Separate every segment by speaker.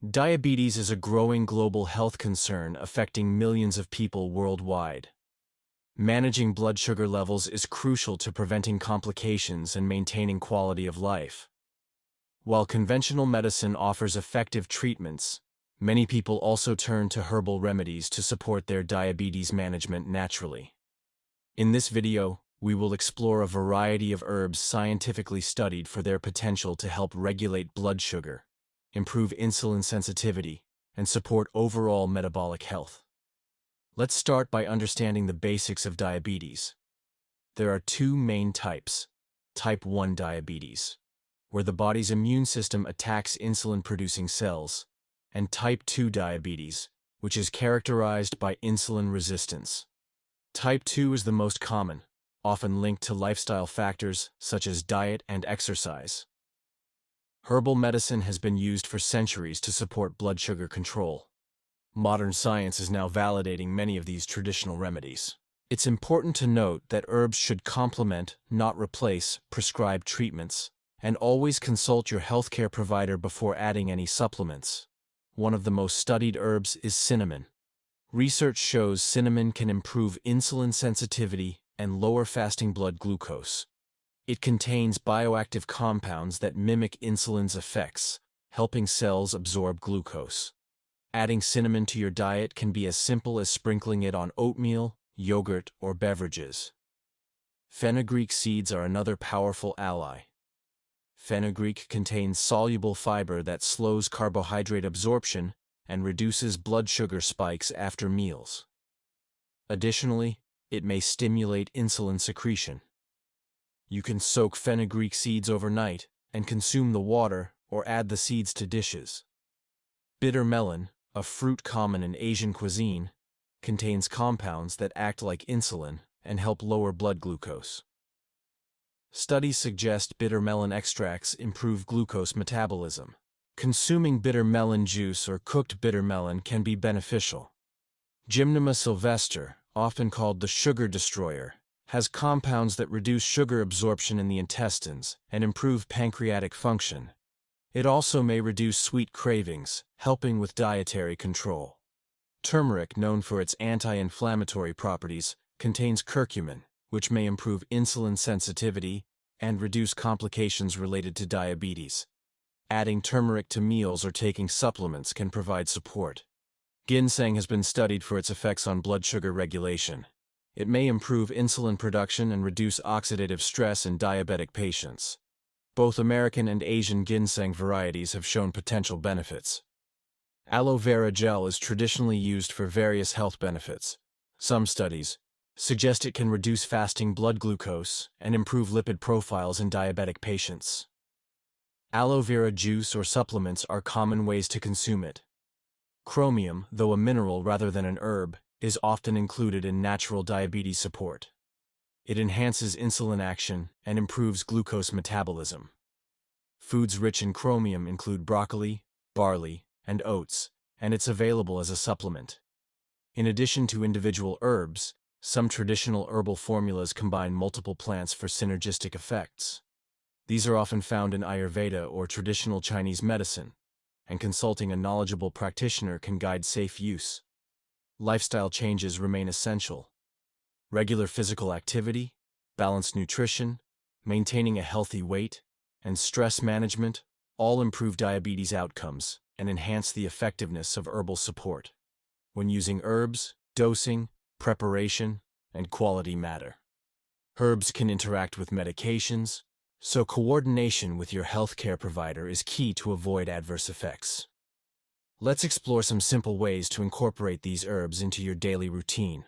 Speaker 1: Diabetes is a growing global health concern affecting millions of people worldwide. Managing blood sugar levels is crucial to preventing complications and maintaining quality of life. While conventional medicine offers effective treatments, many people also turn to herbal remedies to support their diabetes management naturally. In this video, we will explore a variety of herbs scientifically studied for their potential to help regulate blood sugar, improve insulin sensitivity, and support overall metabolic health. Let's start by understanding the basics of diabetes. There are two main types: type 1 diabetes, where the body's immune system attacks insulin-producing cells, and type 2 diabetes, which is characterized by insulin resistance. Type 2 is the most common, often linked to lifestyle factors such as diet and exercise. Herbal medicine has been used for centuries to support blood sugar control. Modern science is now validating many of these traditional remedies. It's important to note that herbs should complement, not replace, prescribed treatments, and always consult your healthcare provider before adding any supplements. One of the most studied herbs is cinnamon. Research shows cinnamon can improve insulin sensitivity and lower fasting blood glucose. It contains bioactive compounds that mimic insulin's effects, helping cells absorb glucose. Adding cinnamon to your diet can be as simple as sprinkling it on oatmeal, yogurt, or beverages. Fenugreek seeds are another powerful ally. Fenugreek contains soluble fiber that slows carbohydrate absorption and reduces blood sugar spikes after meals. Additionally, it may stimulate insulin secretion. You can soak fenugreek seeds overnight and consume the water or add the seeds to dishes. Bitter melon, a fruit common in Asian cuisine, contains compounds that act like insulin and help lower blood glucose. Studies suggest bitter melon extracts improve glucose metabolism. Consuming bitter melon juice or cooked bitter melon can be beneficial. Gymnema sylvestre, often called the sugar destroyer, has compounds that reduce sugar absorption in the intestines and improve pancreatic function. It also may reduce sweet cravings, helping with dietary control. Turmeric, known for its anti-inflammatory properties, contains curcumin, which may improve insulin sensitivity and reduce complications related to diabetes. Adding turmeric to meals or taking supplements can provide support. Ginseng has been studied for its effects on blood sugar regulation. It may improve insulin production and reduce oxidative stress in diabetic patients. Both American and Asian ginseng varieties have shown potential benefits. Aloe vera gel is traditionally used for various health benefits. Some studies suggest it can reduce fasting blood glucose and improve lipid profiles in diabetic patients. Aloe vera juice or supplements are common ways to consume it. Chromium, though a mineral rather than an herb, is often included in natural diabetes support. It enhances insulin action and improves glucose metabolism. Foods rich in chromium include broccoli, barley, and oats, and it's available as a supplement. In addition to individual herbs, some traditional herbal formulas combine multiple plants for synergistic effects. These are often found in Ayurveda or traditional Chinese medicine, and consulting a knowledgeable practitioner can guide safe use. Lifestyle changes remain essential. Regular physical activity, balanced nutrition, maintaining a healthy weight, and stress management all improve diabetes outcomes and enhance the effectiveness of herbal support. When using herbs, dosing, preparation, and quality matter. Herbs can interact with medications, so coordination with your healthcare provider is key to avoid adverse effects. Let's explore some simple ways to incorporate these herbs into your daily routine.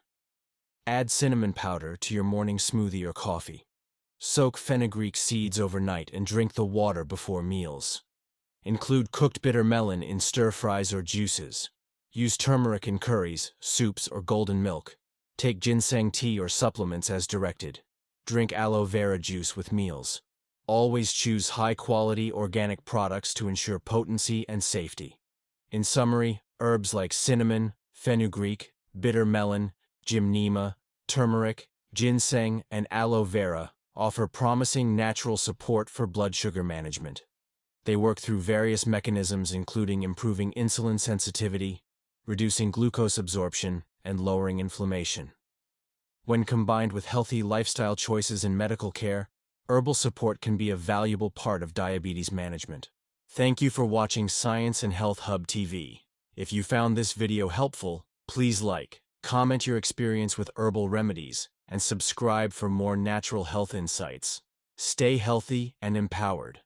Speaker 1: Add cinnamon powder to your morning smoothie or coffee. Soak fenugreek seeds overnight and drink the water before meals. Include cooked bitter melon in stir-fries or juices. Use turmeric in curries, soups, or golden milk. Take ginseng tea or supplements as directed. Drink aloe vera juice with meals. Always choose high-quality organic products to ensure potency and safety. In summary, herbs like cinnamon, fenugreek, bitter melon, gymnema, turmeric, ginseng, and aloe vera offer promising natural support for blood sugar management. They work through various mechanisms including improving insulin sensitivity, reducing glucose absorption, and lowering inflammation. When combined with healthy lifestyle choices in medical care, herbal support can be a valuable part of diabetes management. Thank you for watching Science and Health Hub TV. If you found this video helpful, please like, comment your experience with herbal remedies, and subscribe for more natural health insights. Stay healthy and empowered.